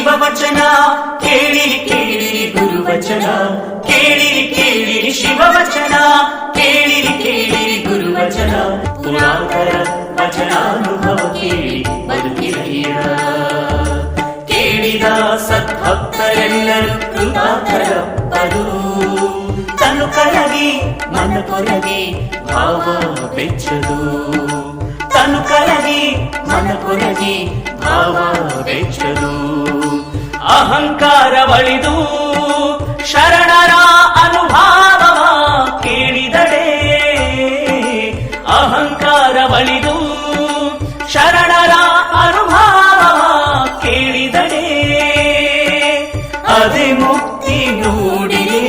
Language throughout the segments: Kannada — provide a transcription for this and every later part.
ಶಿವವಚನ ಕೇಳಿರಿ ಕೇಳಿರಿ ಗುರುವಚನ ಕೇಳಿರಿ ಕೇಳಿರಿ ಶಿವವಚನ ಕೇಳಿರಿ ಕೇಳಿರಿ ಗುರುವಚನ ಪುರಾತರ ವಚನಾನುಭವ ಕೇಳಿ ಬದುಕಿರಯ್ಯ ಕೇಳಿದ ಸದ್ಭಕ್ತರೆಲ್ಲರೂ ಕೃಪಾಕರಪ್ಪರು ತನು ಕರಗಿ ಮನ ಕೊರಗಿ ಭಾವ ಬೆಚ್ಚದು ತನು ಕರಗಿ ಮನ ಕೊರಗಿ ಭಾವ ಬೆಚ್ಚದು ಅಹಂಕಾರ ಬಳಿದು ಶರಣರ ಅನುಭಾವವ ಕೇಳಿದಡೆ ಅಹಂಕಾರ ಬಳಿದು ಶರಣರ ಅನುಭಾವವ ಕೇಳಿದಡೆ ಅದೇ ಮುಕ್ತಿ ನೋಡಿರಿ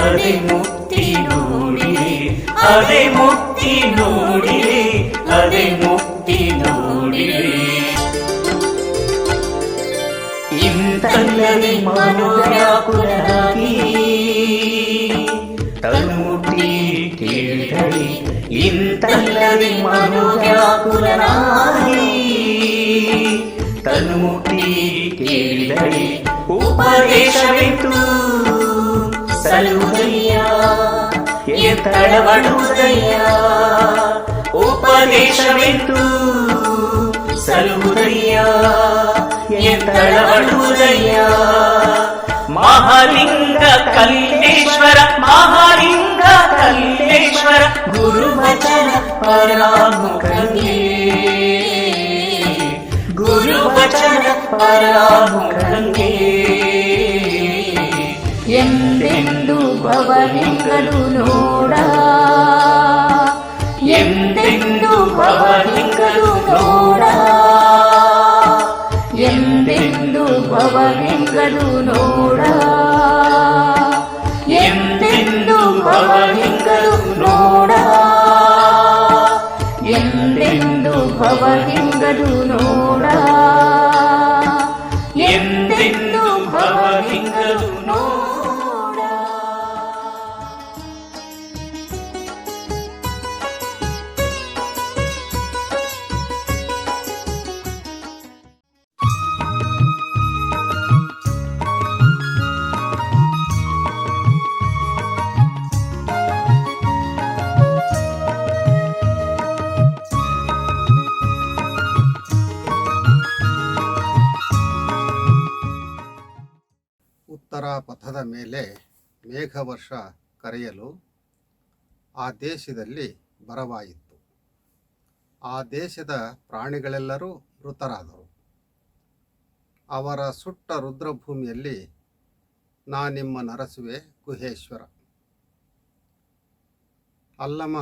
ಅದೇ ಮುಕ್ತಿ ನೋಡಿರಿ ಅದೇ ಮುಕ್ತಿ ನೋಡಿರಿ ಅದೇ ಮುಕ್ತಿ ನೋಡಿರಿ ಇಂತಲ್ಲದೆ ಮನೋವ್ಯಾಕುಲರಾಗಿ ತನ್ನುಟ್ಟಿ ಕೇಳಿದಳಿ ಇಂತಲ್ಲದೆ ಮನೋವ್ಯಾಕುಲರಾಗಿ ತನ್ನುಟ್ಟಿ ಕೇಳಿದಳಿ ಉಪದೇಶವೆಂತು ಸಲುದಯ್ಯ ತಡಬಡುವುದಯ್ಯ ಉಪದೇಶವೆಂತು ಸಲುದಯ್ಯ ತಡಬಡುವುದಯ್ಯ ಮಹಾಲಿಂಗ ಕಲ್ಲೇಶ್ವರ ಮಹಾಲಿಂಗ ಕಲ್ಲೇಶ್ವರ ಗುರುವಚನ ಪರಾಮುಖಂಗೆ ಗುರುವಚನ ಪರಾಮುಖಂಗೆ ಎಂದೆಂದು ಭವಲಿಂಗರು ನೋಡ ಎಂದೆಂದು ಭವಲಿಂಗರು ನೋಡ ಎಂದೆಂದು ಭವಲಿಂಗರು ನೋಡ ಎಂದೆಂದು ಭವಲಿಂಗರು ನೋಡ ಎಂದೆಂದು ಭವಲಿಂಗರು ನೋಡ ಎಂದೆಂದು ಭವಲಿಂಗರು ನೋಡ. ಉತ್ತರ ಪಥದ ಮೇಲೆ ಮೇಘವರ್ಷ ಕರೆಯಲು ಆ ದೇಶದಲ್ಲಿ ಬರವಾಯಿತು. ಆ ದೇಶದ ಪ್ರಾಣಿಗಳೆಲ್ಲರೂ ಮೃತರಾದರು. ಅವರ ಸುಟ್ಟ ರುದ್ರಭೂಮಿಯಲ್ಲಿ ನಿಮ್ಮ ನರಸುವೆ ಗುಹೇಶ್ವರ. ಅಲ್ಲಮ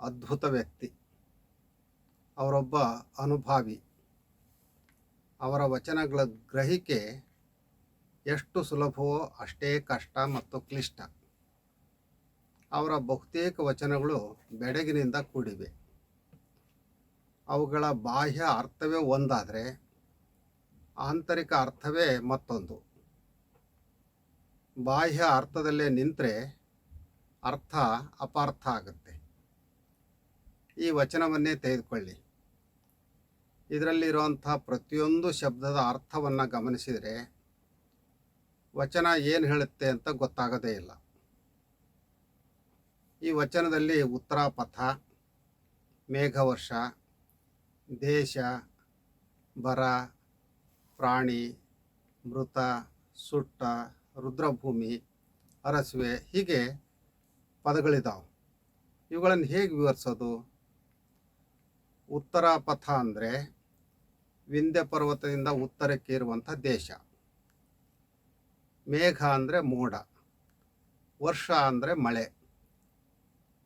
ಅದ್ಭುತ ವ್ಯಕ್ತಿ, ಅವರೊಬ್ಬ ಅನುಭಾವಿ. ಅವರ ವಚನಗಳ ಗ್ರಹಿಕೆ ಎಷ್ಟು ಸುಲಭವೋ ಅಷ್ಟೇ ಕಷ್ಟ ಮತ್ತು ಕ್ಲಿಷ್ಟ. ಅವರ ಬಹುತೇಕ ವಚನಗಳು ಬೆಡಗಿನಿಂದ ಕೂಡಿವೆ. ಅವುಗಳ ಬಾಹ್ಯ ಅರ್ಥವೇ ಒಂದಾದರೆ ಆಂತರಿಕ ಅರ್ಥವೇ ಮತ್ತೊಂದು. ಬಾಹ್ಯ ಅರ್ಥದಲ್ಲೇ ನಿಂತರೆ ಅರ್ಥ ಅಪಾರ್ಥ ಆಗುತ್ತೆ. ಈ ವಚನವನ್ನೇ ತೆಗೆದುಕೊಳ್ಳಿ. ಇದರಲ್ಲಿರುವಂಥ ಪ್ರತಿಯೊಂದು ಶಬ್ದದ ಅರ್ಥವನ್ನು ಗಮನಿಸಿದರೆ ವಚನ ಏನು ಹೇಳುತ್ತೆ ಅಂತ ಗೊತ್ತಾಗೋದೇ ಇಲ್ಲ. ಈ ವಚನದಲ್ಲಿ ಉತ್ತರಾಪಥ, ಮೇಘವರ್ಷ, ದೇಶ, ಬರ, ಪ್ರಾಣಿ, ಮೃತ, ಸುಟ್ಟ, ರುದ್ರಭೂಮಿ, ಅರಸುವೆ ಹೀಗೆ ಪದಗಳಿದ್ದಾವೆ. ಇವುಗಳನ್ನು ಹೇಗೆ ವಿವರಿಸೋದು? ಉತ್ತರಾಪಥ ಅಂದರೆ ವಿಂಧ್ಯ ಪರ್ವತದಿಂದ ಉತ್ತರಕ್ಕೆ ಇರುವಂಥ ದೇಶ. ಮೇಘ ಅಂದರೆ ಮೋಡ, ವರ್ಷ ಅಂದರೆ ಮಳೆ.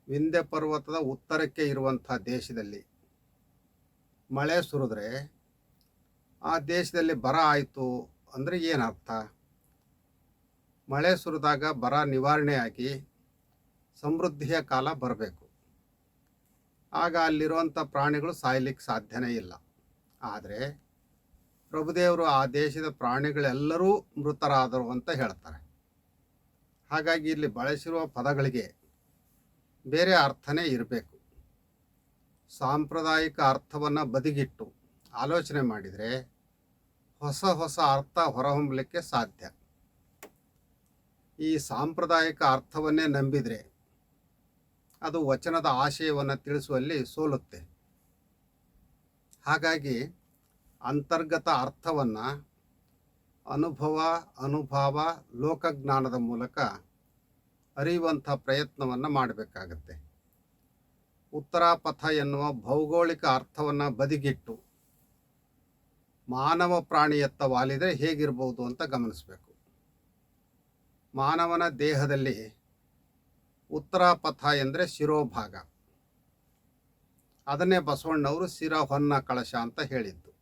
ವಿಂಧ್ಯ ಪರ್ವತದ ಉತ್ತರಕ್ಕೆ ಇರುವಂಥ ದೇಶದಲ್ಲಿ ಮಳೆ ಸುರಿದ್ರೆ ಆ ದೇಶದಲ್ಲಿ ಬರ ಆಯಿತು ಅಂದರೆ ಏನರ್ಥ? ಮಳೆ ಸುರಿದಾಗ ಬರ ನಿವಾರಣೆಯಾಗಿ ಸಮೃದ್ಧಿಯ ಕಾಲ ಬರಬೇಕು. ಆಗ ಅಲ್ಲಿರುವಂಥ ಪ್ರಾಣಿಗಳು ಸಾಯ್ಲಿಕ್ಕೆ ಸಾಧ್ಯನೇ ಇಲ್ಲ. ಆದರೆ ಪ್ರಭುದೇವರು ಆ ದೇಶದ ಪ್ರಾಣಿಗಳೆಲ್ಲರೂ ಮೃತರಾದರು ಅಂತ ಹೇಳ್ತಾರೆ. ಹಾಗಾಗಿ ಇಲ್ಲಿ ಬಳಸಿರುವ ಪದಗಳಿಗೆ ಬೇರೆ ಅರ್ಥನೇ ಇರಬೇಕು. ಸಾಂಪ್ರದಾಯಿಕ ಅರ್ಥವನ್ನು ಬದಿಗಿಟ್ಟು ಆಲೋಚನೆ ಮಾಡಿದರೆ ಹೊಸ ಹೊಸ ಅರ್ಥ ಹೊರಹೊಮ್ಮಲಿಕ್ಕೆ ಸಾಧ್ಯ. ಈ ಸಾಂಪ್ರದಾಯಿಕ ಅರ್ಥವನ್ನೇ ನಂಬಿದರೆ ಅದು ವಚನದ ಆಶಯವನ್ನು ತಿಳಿಸುವಲ್ಲಿ ಸೋಲುತ್ತೆ. ಹಾಗಾಗಿ ಅಂತರ್ಗತ ಅರ್ಥವನ್ನು ಅನುಭವ ಲೋಕಜ್ಞಾನದ ಮೂಲಕ ಅರಿಯುವಂಥ ಪ್ರಯತ್ನವನ್ನು ಮಾಡಬೇಕಾಗತ್ತೆ. ಉತ್ತರಾಪಥ ಎನ್ನುವ ಭೌಗೋಳಿಕ ಅರ್ಥವನ್ನು ಬದಿಗಿಟ್ಟು ಮಾನವ ಪ್ರಾಣಿಯತ್ತ ವಾಲಿದರೆ ಹೇಗಿರ್ಬೋದು ಅಂತ ಗಮನಿಸಬೇಕು. ಮಾನವನ ದೇಹದಲ್ಲಿ ಉತ್ತರಾಪಥ ಎಂದರೆ ಶಿರೋಭಾಗ. ಅದನ್ನೇ ಬಸವಣ್ಣವರು ಶಿರ ಹೊನ್ನ ಕಳಶ ಅಂತ ಹೇಳಿದ್ದು.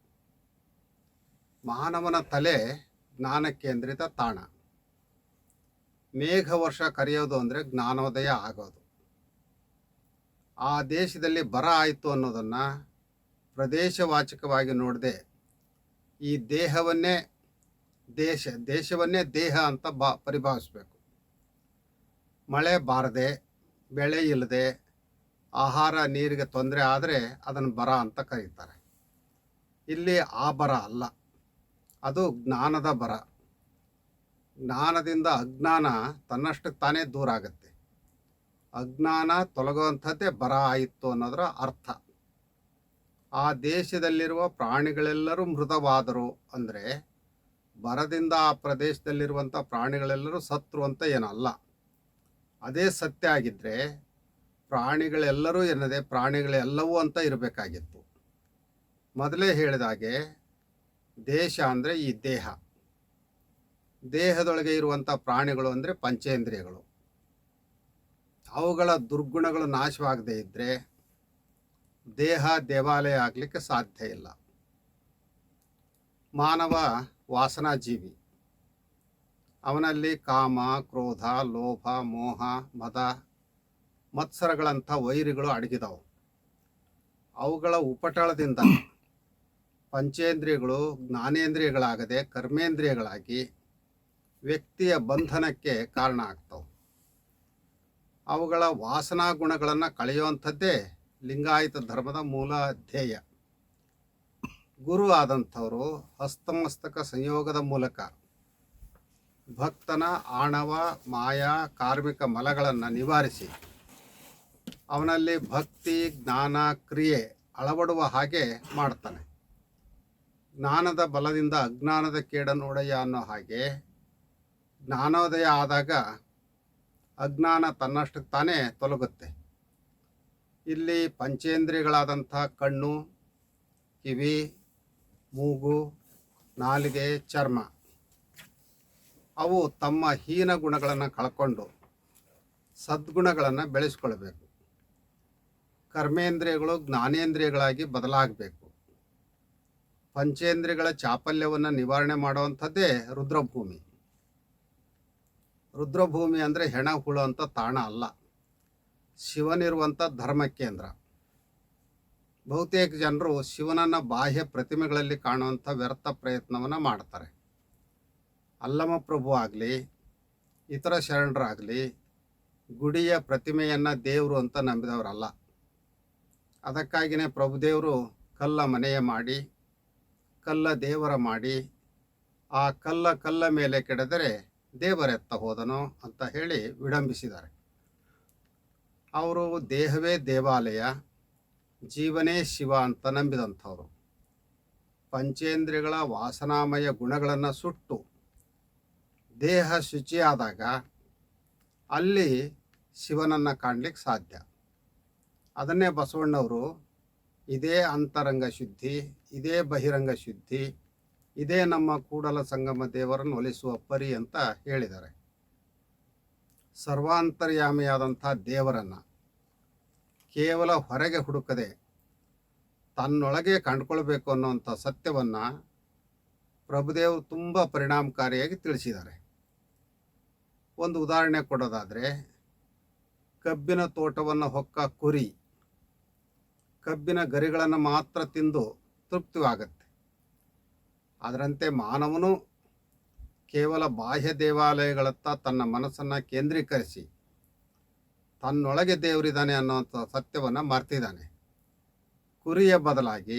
ಮಾನವನ ತಲೆ ಜ್ಞಾನ ಕೇಂದ್ರಿತ ತಾಣ. ಮೇಘ ವರ್ಷ ಕರೆಯೋದು ಅಂದರೆ ಜ್ಞಾನೋದಯ ಆಗೋದು. ಆ ದೇಶದಲ್ಲಿ ಬರ ಆಯಿತು ಅನ್ನೋದನ್ನು ಪ್ರದೇಶವಾಚಕವಾಗಿ ನೋಡದೆ ಈ ದೇಶವನ್ನೇ ದೇಹ ಅಂತ ಪರಿಭಾವಿಸಬೇಕು. ಮಳೆ ಬಾರದೆ, ಬೆಳೆ ಇಲ್ಲದೆ, ಆಹಾರ ನೀರಿಗೆ ತೊಂದರೆ ಆದರೆ ಅದನ್ನು ಬರ ಅಂತ ಕರೀತಾರೆ. ಇಲ್ಲಿ ಆ ಬರ ಅಲ್ಲ, ಅದು ಜ್ಞಾನದ ಬರ. ಜ್ಞಾನದಿಂದ ಅಜ್ಞಾನ ತನ್ನಷ್ಟಕ್ಕೆ ತಾನೇ ದೂರ ಆಗುತ್ತೆ. ಅಜ್ಞಾನ ತೊಲಗುವಂಥದ್ದೇ ಬರ ಆಯಿತು ಅನ್ನೋದರ ಅರ್ಥ. ಆ ದೇಶದಲ್ಲಿರುವ ಪ್ರಾಣಿಗಳೆಲ್ಲರೂ ಮೃತವಾದರು ಅಂದರೆ ಬರದಿಂದ ಆ ಪ್ರದೇಶದಲ್ಲಿರುವಂಥ ಪ್ರಾಣಿಗಳೆಲ್ಲರೂ ಸತ್ರು ಅಂತ ಏನಲ್ಲ. ಅದೇ ಸತ್ಯ ಆಗಿದ್ದರೆ ಪ್ರಾಣಿಗಳೆಲ್ಲರೂ ಎನ್ನದೆ ಪ್ರಾಣಿಗಳೆಲ್ಲವೂ ಅಂತ ಇರಬೇಕಾಗಿತ್ತು. ಮೊದಲೇ ಹೇಳಿದಾಗೆ ದೇಶ ಅಂದರೆ ಈ ದೇಹ. ದೇಹದೊಳಗೆ ಇರುವಂಥ ಪ್ರಾಣಿಗಳು ಅಂದರೆ ಪಂಚೇಂದ್ರಿಯಗಳು. ಅವುಗಳ ದುರ್ಗುಣಗಳು ನಾಶವಾಗದೇ ಇದ್ದರೆ ದೇಹ ದೇವಾಲಯ ಆಗಲಿಕ್ಕೆ ಸಾಧ್ಯ ಇಲ್ಲ. ಮಾನವ ವಾಸನಾಜೀವಿ. ಅವನಲ್ಲಿ ಕಾಮ, ಕ್ರೋಧ, ಲೋಭ, ಮೋಹ, ಮದ, ಮತ್ಸರಗಳಂಥ ವೈರಿಗಳು ಅಡಗಿದವು. ಅವುಗಳ ಉಪಟಳದಿಂದ ಪಂಚೇಂದ್ರಿಯಗಳು ಜ್ಞಾನೇಂದ್ರಿಯಗಳಾಗದೆ ಕರ್ಮೇಂದ್ರಿಯಗಳಾಗಿ ವ್ಯಕ್ತಿಯ ಬಂಧನಕ್ಕೆ ಕಾರಣ ಆಗ್ತವೆ. ಅವುಗಳ ವಾಸನಾ ಗುಣಗಳನ್ನು ಕಳೆಯುವಂಥದ್ದೇ ಲಿಂಗಾಯತ ಧರ್ಮದ ಮೂಲ ಧ್ಯೇಯ. ಗುರು ಆದಂಥವರು ಹಸ್ತಮಸ್ತಕ ಸಂಯೋಗದ ಮೂಲಕ ಭಕ್ತನ ಆಣವ, ಮಾಯಾ, ಕಾರ್ಮಿಕ ಮಲಗಳನ್ನು ನಿವಾರಿಸಿ ಅವನಲ್ಲಿ ಭಕ್ತಿ, ಜ್ಞಾನ, ಕ್ರಿಯೆ ಅಳವಡುವ ಹಾಗೆ ಮಾಡ್ತಾನೆ. ಜ್ಞಾನದ ಬಲದಿಂದ ಅಜ್ಞಾನದ ಕೇಡನ್ನು ಒಡೆಯ ಅನ್ನೋ ಹಾಗೆ ಜ್ಞಾನೋದಯ ಆದಾಗ ಅಜ್ಞಾನ ತನ್ನಷ್ಟಕ್ಕೆ ತಾನೇ ತೊಲಗುತ್ತೆ. ಇಲ್ಲಿ ಪಂಚೇಂದ್ರಿಯಗಳಾದಂಥ ಕಣ್ಣು, ಕಿವಿ, ಮೂಗು, ನಾಲಿಗೆ, ಚರ್ಮ ಅವು ತಮ್ಮ ಹೀನ ಗುಣಗಳನ್ನು ಕಳ್ಕೊಂಡು ಸದ್ಗುಣಗಳನ್ನು ಬೆಳೆಸ್ಕೊಳ್ಬೇಕು. ಕರ್ಮೇಂದ್ರಿಯಗಳು ಜ್ಞಾನೇಂದ್ರಿಯಗಳಾಗಿ ಬದಲಾಗಬೇಕು. ಪಂಚೇಂದ್ರಿಯಗಳ ಚಾಪಲ್ಯವನ್ನು ನಿವಾರಣೆ ಮಾಡುವಂಥದ್ದೇ ರುದ್ರಭೂಮಿ. ರುದ್ರಭೂಮಿ ಅಂದರೆ ಹೆಣ ಹುಳುವಂಥ ತಾಣ ಅಲ್ಲ, ಶಿವನಿರುವಂಥ ಧರ್ಮ ಕೇಂದ್ರ. ಬಹುತೇಕ ಜನರು ಶಿವನನ್ನು ಬಾಹ್ಯ ಪ್ರತಿಮೆಗಳಲ್ಲಿ ಕಾಣುವಂಥ ವ್ಯರ್ಥ ಪ್ರಯತ್ನವನ್ನು ಮಾಡ್ತಾರೆ. ಅಲ್ಲಮಪ್ರಭು ಆಗಲಿ, ಇತರ ಶರಣರಾಗಲಿ ಗುಡಿಯ ಪ್ರತಿಮೆಯನ್ನು ದೇವರು ಅಂತ ನಂಬಿದವರಲ್ಲ. ಅದಕ್ಕಾಗಿಯೇ ಪ್ರಭುದೇವರು ಕಲ್ಲ ಮನೆಯ ಮಾಡಿ, ಕಲ್ಲ ದೇವರ ಮಾಡಿ, ಆ ಕಲ್ಲ ಮೇಲೆ ಕೆಡದರೆ ದೇವರೆತ್ತ ಹೋದನೋ ಅಂತ ಹೇಳಿ ವಿಡಂಬಿಸಿದ್ದಾರೆ. ಅವರು ದೇಹವೇ ದೇವಾಲಯ, ಜೀವನೇ ಶಿವ ಅಂತ ನಂಬಿದಂಥವ್ರು. ಪಂಚೇಂದ್ರಿಯಗಳ ವಾಸನಾಮಯ ಗುಣಗಳನ್ನು ಸುಟ್ಟು ದೇಹ ಶುಚಿಯಾದಾಗ ಅಲ್ಲಿ ಶಿವನನ್ನು ಕಾಣಲಿಕ್ಕೆ ಸಾಧ್ಯ. ಅದನ್ನೇ ಬಸವಣ್ಣವರು ಇದೇ ಅಂತರಂಗ ಶುದ್ಧಿ, ಇದೇ ಬಹಿರಂಗ ಶುದ್ಧಿ, ಇದೇ ನಮ್ಮ ಕೂಡಲ ಸಂಗಮ ದೇವರನ್ನು ಒಲಿಸುವ ಪರಿ ಅಂತ ಹೇಳಿದ್ದಾರೆ. ಸರ್ವಾಂತರ್ಯಾಮಿಯಾದಂಥ ದೇವರನ್ನು ಕೇವಲ ಹೊರಗೆ ಹುಡುಕದೆ ತನ್ನೊಳಗೆ ಕಂಡುಕೊಳ್ಬೇಕು ಅನ್ನುವಂಥ ಸತ್ಯವನ್ನು ಪ್ರಭುದೇವರು ತುಂಬ ಪರಿಣಾಮಕಾರಿಯಾಗಿ ತಿಳಿಸಿದ್ದಾರೆ. ಒಂದು ಉದಾಹರಣೆ ಕೊಡೋದಾದರೆ, ಕಬ್ಬಿನ ತೋಟವನ್ನು ಹೊಕ್ಕ ಕುರಿ ಕಬ್ಬಿನ ಗರಿಗಳನ್ನು ಮಾತ್ರ ತಿಂದು ತೃಪ್ತಿವಾಗುತ್ತೆ. ಅದರಂತೆ ಮಾನವನು ಕೇವಲ ಬಾಹ್ಯ ದೇವಾಲಯಗಳತ್ತ ತನ್ನ ಮನಸ್ಸನ್ನು ಕೇಂದ್ರೀಕರಿಸಿ ತನ್ನೊಳಗೆ ದೇವರಿದ್ದಾನೆ ಅನ್ನೋಂಥ ಸತ್ಯವನ್ನು ಮರ್ತಿದ್ದಾನೆ. ಕುರಿಯ ಬದಲಾಗಿ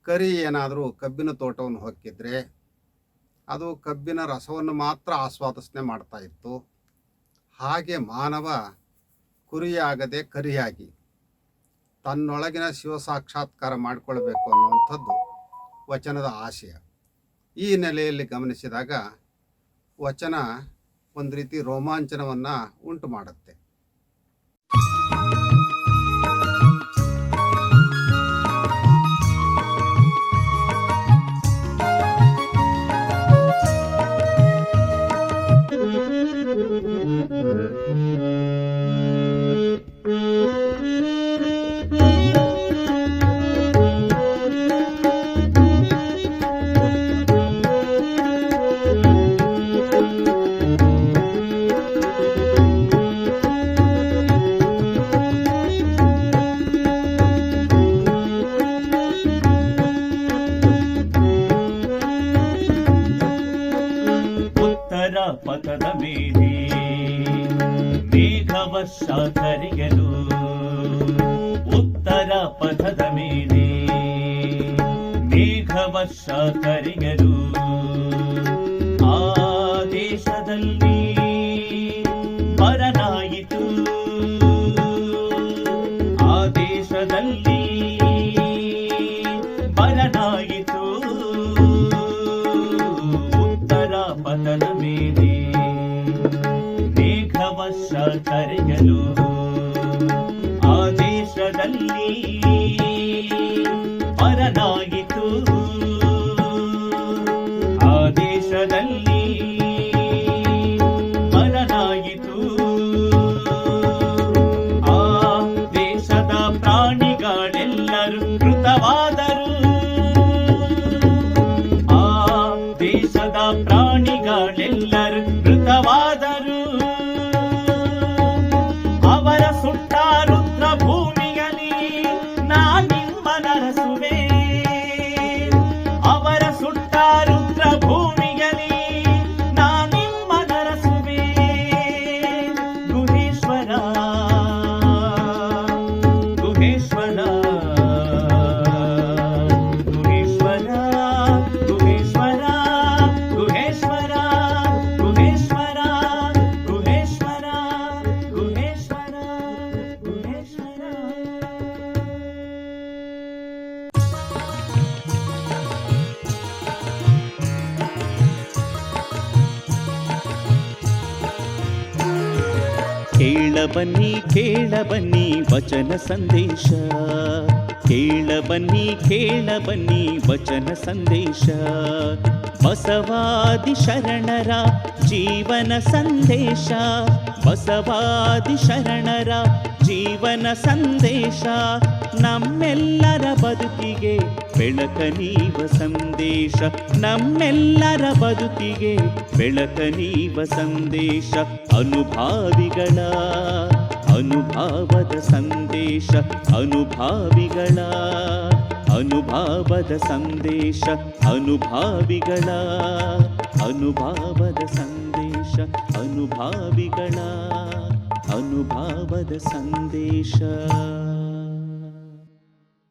ಕರಿ ಏನಾದರೂ ಕಬ್ಬಿನ ತೋಟವನ್ನು ಹೊಕ್ಕಿದ್ರೆ ಅದು ಕಬ್ಬಿನ ರಸವನ್ನು ಮಾತ್ರ ಆಸ್ವಾದನೆ ಮಾಡ್ತಾ ಇತ್ತು. ಹಾಗೆ ಮಾನವ ಕುರಿಯಾಗದೆ ಕರಿಯಾಗಿ ತನ್ನೊಳಗಿನ ಶಿವ ಸಾಕ್ಷಾತ್ಕಾರ ಮಾಡಿಕೊಳ್ಬೇಕು ಅನ್ನುವಂಥದ್ದು ವಚನದ ಆಶಯ. ಈ ನೆಲೆಯಲ್ಲಿ ಗಮನಿಸಿದಾಗ ವಚನ ಒಂದು ರೀತಿ ರೋಮಾಂಚನವನ್ನು ಉಂಟು ಮಾಡುತ್ತೆ. ಪಥದ ಮೇಲೆ ಮೇಘವರ್ಷ ಕರೆಯಲು, ಉತ್ತರ ಪಥದ ಮೇಲೆ ಮೇಘವರ್ಷ ಕರೆಯಲು, ಆ ದೇಶದಲ್ಲಿ ಬರನಾಯಿತು, ಆ ದೇಶದಲ್ಲಿ ಬರನಾಯಿತು. ಉತ್ತರ ಪಥದ ಮೇಲೆ ಮೇಘವರ್ಷ ಕರೆಯಲು, ಆ ದೇಶದಲ್ಲಿ ಬರನಾಯಿತು, ಆ ದೇಶದಲ್ಲಿ ಬರನಾಯಿತು. ಆ ದೇಶದ ಪ್ರಾಣಿಗಳೆಲ್ಲರೂ ಮೃತವಾದರು, ಆ ದೇಶದ ಪ್ರಾಣಿಗಳೆಲ್ಲರೂ ಮೃತವಾದರು. ಅವರ ಸುಟ್ಟ ರುದ್ರ ಭೂಮಿಯಲ್ಲಿ ನಾನಿಮ್ಮನರಸುವೆ, ಅವರ ಸುಟ್ಟ ರುದ್ರ ಭೂಮಿಯಲ್ಲಿ ನಾನಿಮ್ಮನರಸುವೆ. ಗುಹೇಶ್ವರ ಗುಹೇಶ್ವರ ಗುಹೇಶ್ವರ ಗುಹೇಶ್ವರ ಗುಹೇಶ್ವರ ಗುಹೇಶ್ವರ ಗುಹೇಶ್ವರ ಗುಹೇಶ್ವರ ಗುಹೇಶ್ವರ. ಕೇಳಬನ್ನಿ ಕೇಳಬನ್ನಿ ವಚನ ಸಂದೇಶ, ಕೇಳಬನ್ನಿ ಕೇಳಬನ್ನಿ ವಚನ ಸಂದೇಶ. ಬಸವಾದಿ ಶರಣರ ಜೀವನ ಸಂದೇಶ, ಬಸವಾದಿ ಶರಣರ ಜೀವನ ಸಂದೇಶ. ನಮ್ಮೆಲ್ಲರ ಬದುಕಿಗೆ ಬೆಳಕ ನೀವ ಸಂದೇಶ, ನಮ್ಮೆಲ್ಲರ ಬದುಕಿಗೆ ಬೆಳಕ ನೀವ ಸಂದೇಶ. ಅನುಭಾವಿಗಳ ಅನುಭಾವದ ಸಂದೇಶ, ಅನುಭಾವಿಗಳ ಅನುಭಾವದ ಸಂದೇಶ, ಅನುಭಾವಿಗಳ ಅನುಭಾವದ ಸಂದೇಶ, ಅನುಭಾವಿಗಳ ಅನುಭಾವದ ಸಂದೇಶ.